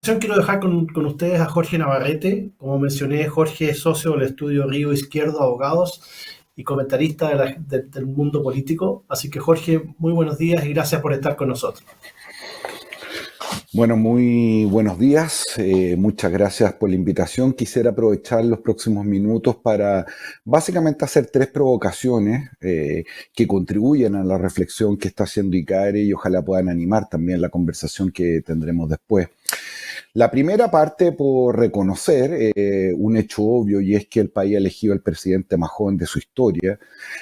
Yo quiero dejar con ustedes a Jorge Navarrete. Como mencioné, Jorge es socio del estudio Río Izquierdo Abogados y comentarista del mundo político. Así que Jorge, muy buenos días y gracias por estar con nosotros. Bueno, muy buenos días. Muchas gracias por la invitación. Quisiera aprovechar los próximos minutos para básicamente hacer tres provocaciones que contribuyen a la reflexión que está haciendo ICARE y ojalá puedan animar también la conversación que tendremos después. La primera parte por reconocer un hecho obvio, y es que el país ha elegido al presidente más joven de su historia.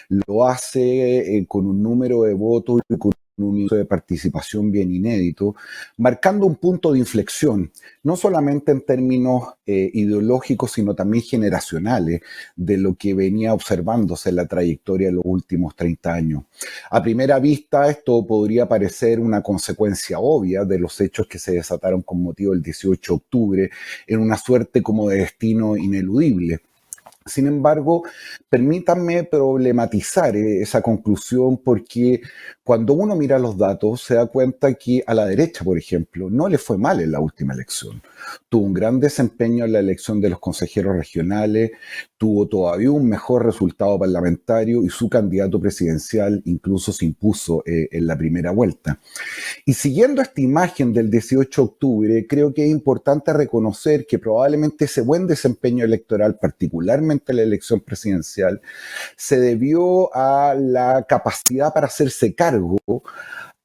Lo hace con un número de votos y con un índice de participación bien inédito, marcando un punto de inflexión, no solamente en términos ideológicos, sino también generacionales, de lo que venía observándose en la trayectoria de los últimos 30 años. A primera vista, esto podría parecer una consecuencia obvia de los hechos que se desataron con motivo del 18 de octubre, en una suerte como de destino ineludible. Sin embargo, permítanme problematizar esa conclusión porque cuando uno mira los datos se da cuenta que a la derecha, por ejemplo, no le fue mal en la última elección. Tuvo un gran desempeño en la elección de los consejeros regionales, tuvo todavía un mejor resultado parlamentario y su candidato presidencial incluso se impuso en la primera vuelta. Y siguiendo esta imagen del 18 de octubre, creo que es importante reconocer que probablemente ese buen desempeño electoral, particularmente la elección presidencial, se debió a la capacidad para hacerse cargo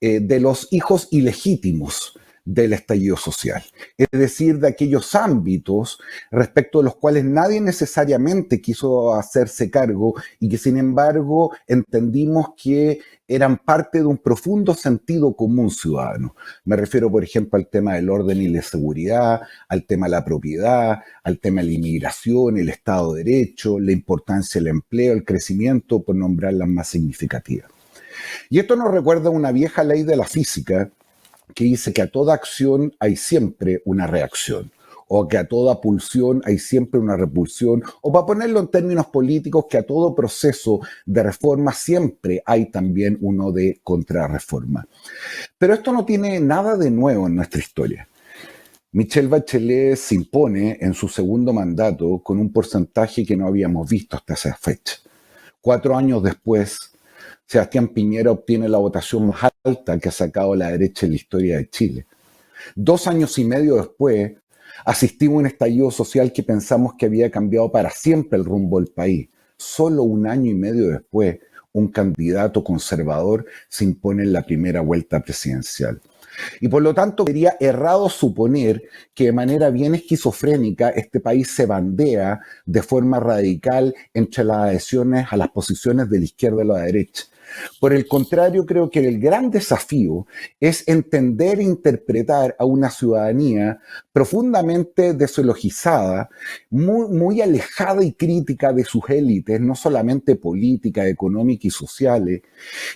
de los hijos ilegítimos del estallido social, es decir, de aquellos ámbitos respecto a los cuales nadie necesariamente quiso hacerse cargo y que sin embargo entendimos que eran parte de un profundo sentido común ciudadano. Me refiero, por ejemplo, al tema del orden y la seguridad, al tema de la propiedad, al tema de la inmigración, el Estado de Derecho, la importancia del empleo, el crecimiento, por nombrar las más significativas. Y esto nos recuerda una vieja ley de la física que dice que a toda acción hay siempre una reacción, o que a toda pulsión hay siempre una repulsión, o para ponerlo en términos políticos, que a todo proceso de reforma siempre hay también uno de contrarreforma. Pero esto no tiene nada de nuevo en nuestra historia. Michelle Bachelet se impone en su segundo mandato con un porcentaje que no habíamos visto hasta esa fecha. 4 años después, Sebastián Piñera obtiene la votación más alta que ha sacado la derecha en la historia de Chile. 2 años y medio después, asistimos a un estallido social que pensamos que había cambiado para siempre el rumbo del país. Solo 1 año y medio después, un candidato conservador se impone en la primera vuelta presidencial. Y por lo tanto sería errado suponer que de manera bien esquizofrénica este país se bandea de forma radical entre las adhesiones a las posiciones de la izquierda y la derecha. Por el contrario, creo que el gran desafío es entender e interpretar a una ciudadanía profundamente desologizada, muy alejada y crítica de sus élites, no solamente políticas, económicas y sociales,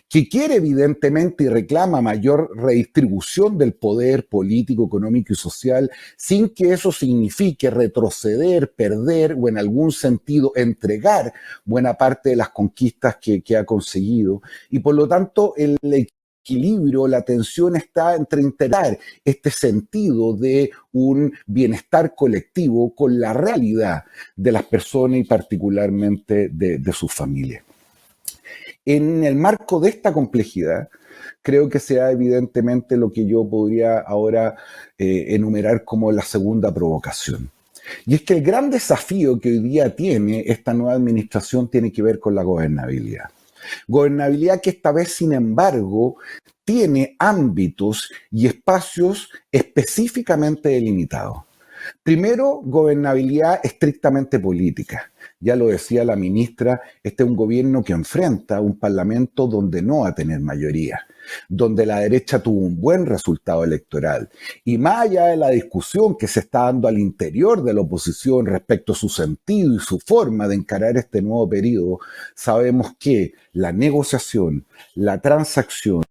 que quiere evidentemente y reclama mayor redistribución del poder político, económico y social, sin que eso signifique retroceder, perder o en algún sentido entregar buena parte de las conquistas que ha conseguido. Y por lo tanto el equilibrio, la tensión está entre integrar este sentido de un bienestar colectivo con la realidad de las personas y particularmente de sus familias. En el marco de esta complejidad, creo que se da evidentemente lo que yo podría ahora enumerar como la segunda provocación. Y es que el gran desafío que hoy día tiene esta nueva administración tiene que ver con la gobernabilidad. Gobernabilidad que esta vez, sin embargo, tiene ámbitos y espacios específicamente delimitados. Primero, gobernabilidad estrictamente política. Ya lo decía la ministra, este es un gobierno que enfrenta un parlamento donde no va a tener mayoría, donde la derecha tuvo un buen resultado electoral. Y más allá de la discusión que se está dando al interior de la oposición respecto a su sentido y su forma de encarar este nuevo periodo, sabemos que la negociación, la transacción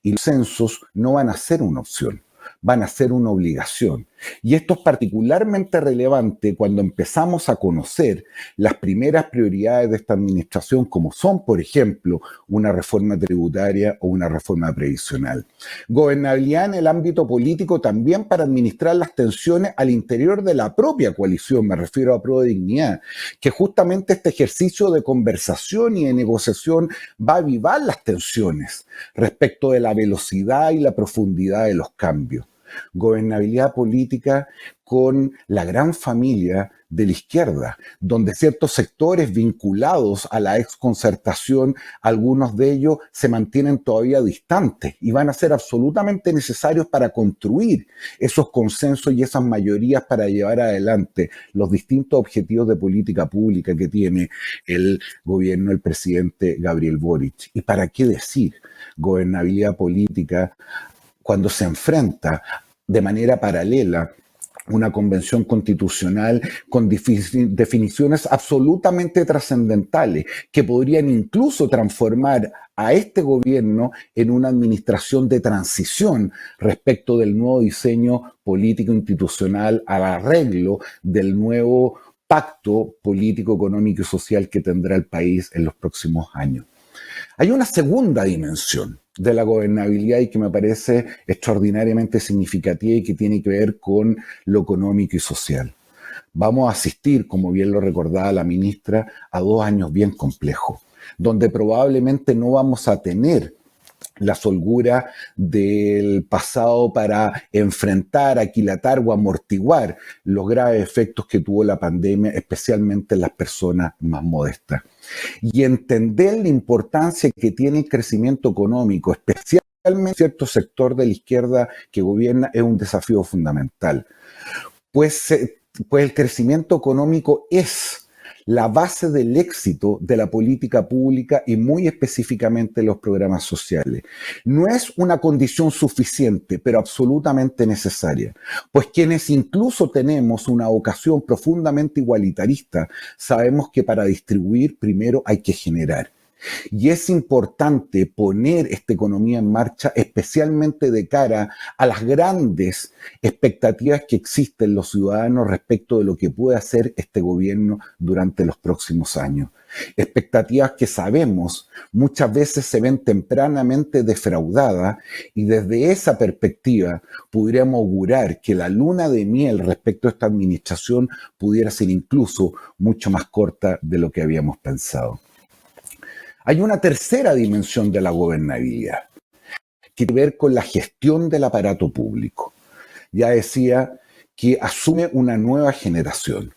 y los censos no van a ser una opción, van a ser una obligación. Y esto es particularmente relevante cuando empezamos a conocer las primeras prioridades de esta administración, como son, por ejemplo, una reforma tributaria o una reforma previsional. Gobernabilidad en el ámbito político también para administrar las tensiones al interior de la propia coalición, me refiero a Prueba de Dignidad, que justamente este ejercicio de conversación y de negociación va a avivar las tensiones respecto de la velocidad y la profundidad de los cambios. Gobernabilidad política con la gran familia de la izquierda, donde ciertos sectores vinculados a la exconcertación, algunos de ellos se mantienen todavía distantes y van a ser absolutamente necesarios para construir esos consensos y esas mayorías para llevar adelante los distintos objetivos de política pública que tiene el gobierno del presidente Gabriel Boric. ¿Y para qué decir gobernabilidad política cuando se enfrenta de manera paralela una convención constitucional con definiciones absolutamente trascendentales que podrían incluso transformar a este gobierno en una administración de transición respecto del nuevo diseño político institucional al arreglo del nuevo pacto político, económico y social que tendrá el país en los próximos años? Hay una segunda dimensión de la gobernabilidad y que me parece extraordinariamente significativa y que tiene que ver con lo económico y social. Vamos a asistir, como bien lo recordaba la ministra, a 2 años bien complejos, donde probablemente no vamos a tener la holgura del pasado para enfrentar, aquilatar o amortiguar los graves efectos que tuvo la pandemia, especialmente en las personas más modestas. Y entender la importancia que tiene el crecimiento económico, especialmente en cierto sector de la izquierda que gobierna, es un desafío fundamental. Pues el crecimiento económico es la base del éxito de la política pública y muy específicamente los programas sociales. No es una condición suficiente, pero absolutamente necesaria, pues quienes incluso tenemos una vocación profundamente igualitarista, sabemos que para distribuir primero hay que generar. Y es importante poner esta economía en marcha, especialmente de cara a las grandes expectativas que existen los ciudadanos respecto de lo que puede hacer este gobierno durante los próximos años. Expectativas que sabemos muchas veces se ven tempranamente defraudadas y desde esa perspectiva pudiéramos augurar que la luna de miel respecto a esta administración pudiera ser incluso mucho más corta de lo que habíamos pensado. Hay una tercera dimensión de la gobernabilidad, que tiene que ver con la gestión del aparato público. Ya decía que asume una nueva generación,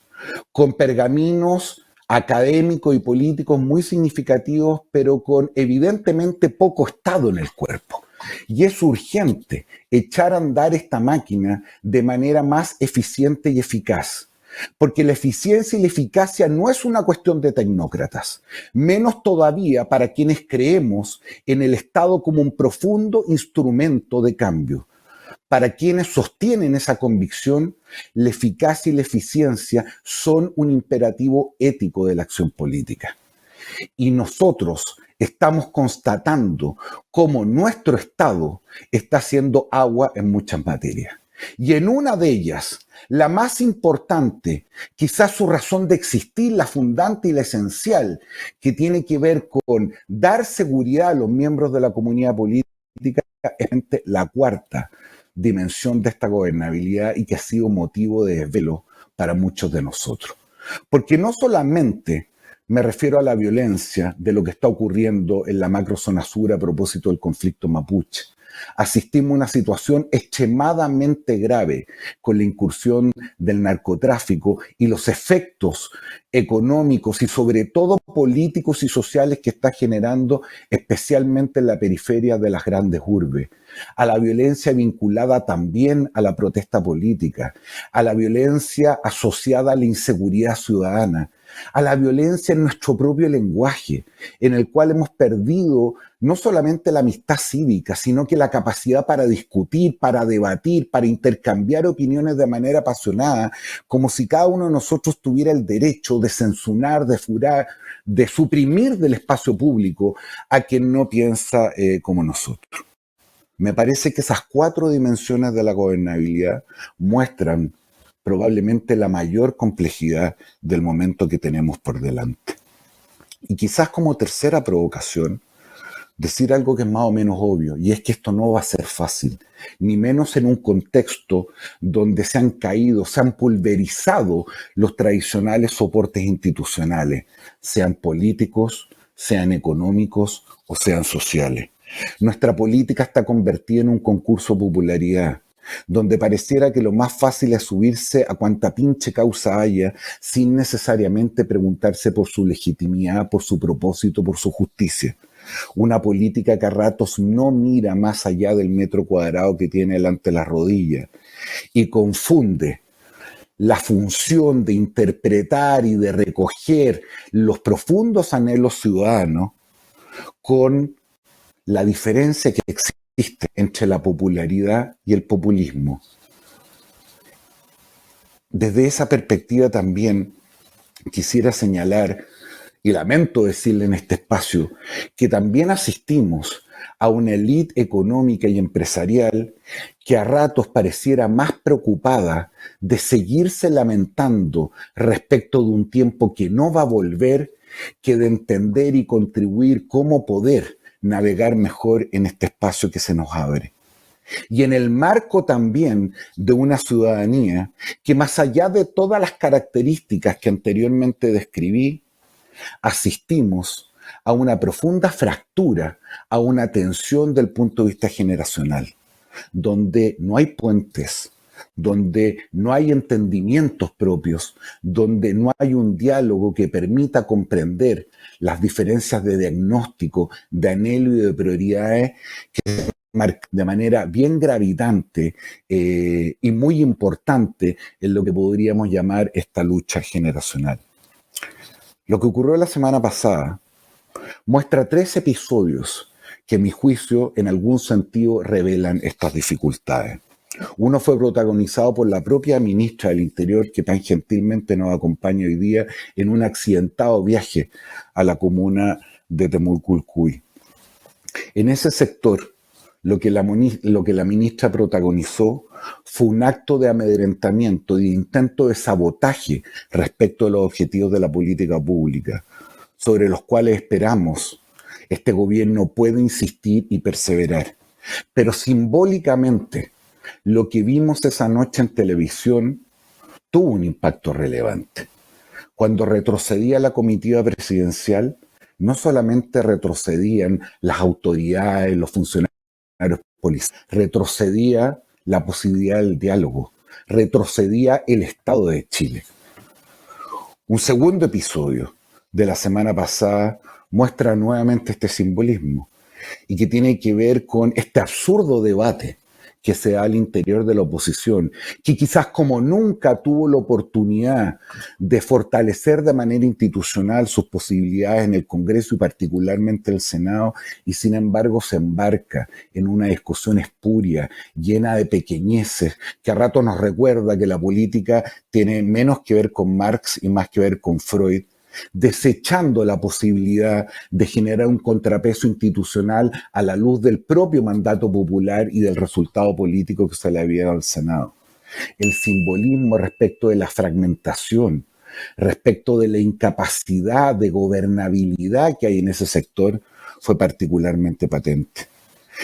con pergaminos académicos y políticos muy significativos, pero con evidentemente poco Estado en el cuerpo. Y es urgente echar a andar esta máquina de manera más eficiente y eficaz. Porque la eficiencia y la eficacia no es una cuestión de tecnócratas, menos todavía para quienes creemos en el Estado como un profundo instrumento de cambio. Para quienes sostienen esa convicción, la eficacia y la eficiencia son un imperativo ético de la acción política. Y nosotros estamos constatando cómo nuestro Estado está haciendo agua en muchas materias. Y en una de ellas, la más importante, quizás su razón de existir, la fundante y la esencial, que tiene que ver con dar seguridad a los miembros de la comunidad política, es la cuarta dimensión de esta gobernabilidad y que ha sido motivo de desvelo para muchos de nosotros. Porque no solamente me refiero a la violencia de lo que está ocurriendo en la macrozona sur a propósito del conflicto mapuche. Asistimos a una situación extremadamente grave con la incursión del narcotráfico y los efectos económicos y sobre todo políticos y sociales que está generando especialmente en la periferia de las grandes urbes, a la violencia vinculada también a la protesta política, a la violencia asociada a la inseguridad ciudadana, a la violencia en nuestro propio lenguaje, en el cual hemos perdido no solamente la amistad cívica, sino que la capacidad para discutir, para debatir, para intercambiar opiniones de manera apasionada, como si cada uno de nosotros tuviera el derecho de censurar, de furar, de suprimir del espacio público a quien no piensa como nosotros. Me parece que esas 4 dimensiones de la gobernabilidad muestran probablemente la mayor complejidad del momento que tenemos por delante. Y quizás como tercera provocación, decir algo que es más o menos obvio, y es que esto no va a ser fácil, ni menos en un contexto donde se han caído, se han pulverizado los tradicionales soportes institucionales, sean políticos, sean económicos o sean sociales. Nuestra política está convertida en un concurso de popularidad, donde pareciera que lo más fácil es subirse a cuanta pinche causa haya, sin necesariamente preguntarse por su legitimidad, por su propósito, por su justicia. Una política que a ratos no mira más allá del metro cuadrado que tiene delante de las rodillas y confunde la función de interpretar y de recoger los profundos anhelos ciudadanos con la diferencia que existe entre la popularidad y el populismo. Desde esa perspectiva también quisiera señalar, y lamento decirle en este espacio, que también asistimos a una élite económica y empresarial que a ratos pareciera más preocupada de seguirse lamentando respecto de un tiempo que no va a volver, que de entender y contribuir cómo poder navegar mejor en este espacio que se nos abre. Y en el marco también de una ciudadanía que, más allá de todas las características que anteriormente describí, asistimos a una profunda fractura, a una tensión del punto de vista generacional, donde no hay puentes, donde no hay entendimientos propios, donde no hay un diálogo que permita comprender las diferencias de diagnóstico, de anhelo y de prioridades que se marcan de manera bien gravitante y muy importante en lo que podríamos llamar esta lucha generacional. Lo que ocurrió la semana pasada muestra 3 episodios que, a mi juicio, en algún sentido revelan estas dificultades. Uno fue protagonizado por la propia ministra del Interior, que tan gentilmente nos acompaña hoy día en un accidentado viaje a la comuna de Temulculcuy. En ese sector, lo que la ministra protagonizó fue un acto de amedrentamiento y de intento de sabotaje respecto de los objetivos de la política pública, sobre los cuales esperamos este gobierno pueda insistir y perseverar. Pero simbólicamente, lo que vimos esa noche en televisión tuvo un impacto relevante. Cuando retrocedía la comitiva presidencial, no solamente retrocedían las autoridades, los funcionarios policiales, retrocedía la posibilidad del diálogo, retrocedía el Estado de Chile. Un segundo episodio de la semana pasada muestra nuevamente este simbolismo y que tiene que ver con este absurdo debate que se da al interior de la oposición, que quizás como nunca tuvo la oportunidad de fortalecer de manera institucional sus posibilidades en el Congreso y particularmente el Senado, y sin embargo se embarca en una discusión espuria, llena de pequeñeces, que a rato nos recuerda que la política tiene menos que ver con Marx y más que ver con Freud, desechando la posibilidad de generar un contrapeso institucional a la luz del propio mandato popular y del resultado político que se le había dado al Senado. El simbolismo respecto de la fragmentación, respecto de la incapacidad de gobernabilidad que hay en ese sector, fue particularmente patente.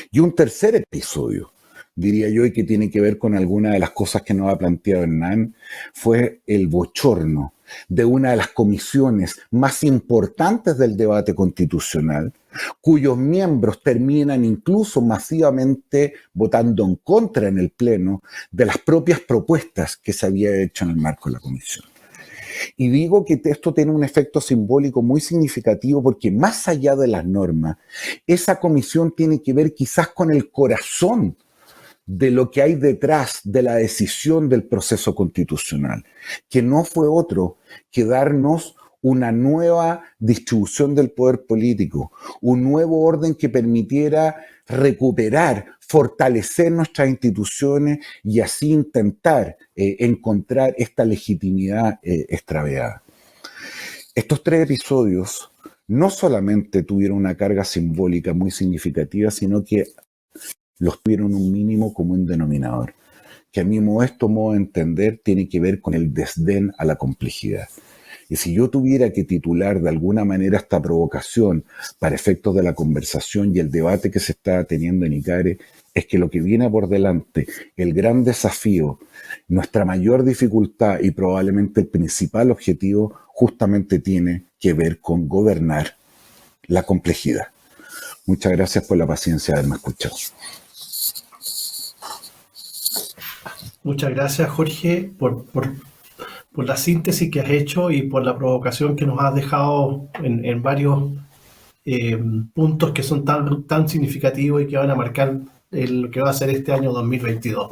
Y un tercer episodio, diría yo, y que tiene que ver con alguna de las cosas que nos ha planteado Hernán, fue el bochorno de una de las comisiones más importantes del debate constitucional, cuyos miembros terminan incluso masivamente votando en contra en el Pleno de las propias propuestas que se había hecho en el marco de la comisión. Y digo que esto tiene un efecto simbólico muy significativo porque, más allá de las normas, esa comisión tiene que ver quizás con el corazón de lo que hay detrás de la decisión del proceso constitucional, que no fue otro que darnos una nueva distribución del poder político, un nuevo orden que permitiera recuperar, fortalecer nuestras instituciones y así intentar encontrar esta legitimidad extraviada. Estos 3 episodios no solamente tuvieron una carga simbólica muy significativa, sino que los tuvieron un mínimo común denominador, que a mi modesto modo de entender tiene que ver con el desdén a la complejidad. Y si yo tuviera que titular de alguna manera esta provocación para efectos de la conversación y el debate que se está teniendo en ICARE, es que lo que viene por delante, el gran desafío, nuestra mayor dificultad y probablemente el principal objetivo, justamente tiene que ver con gobernar la complejidad. Muchas gracias por la paciencia de haberme escuchado. Muchas gracias, Jorge, por la síntesis que has hecho y por la provocación que nos has dejado en varios puntos que son tan significativos y que van a marcar lo que va a ser este año 2022.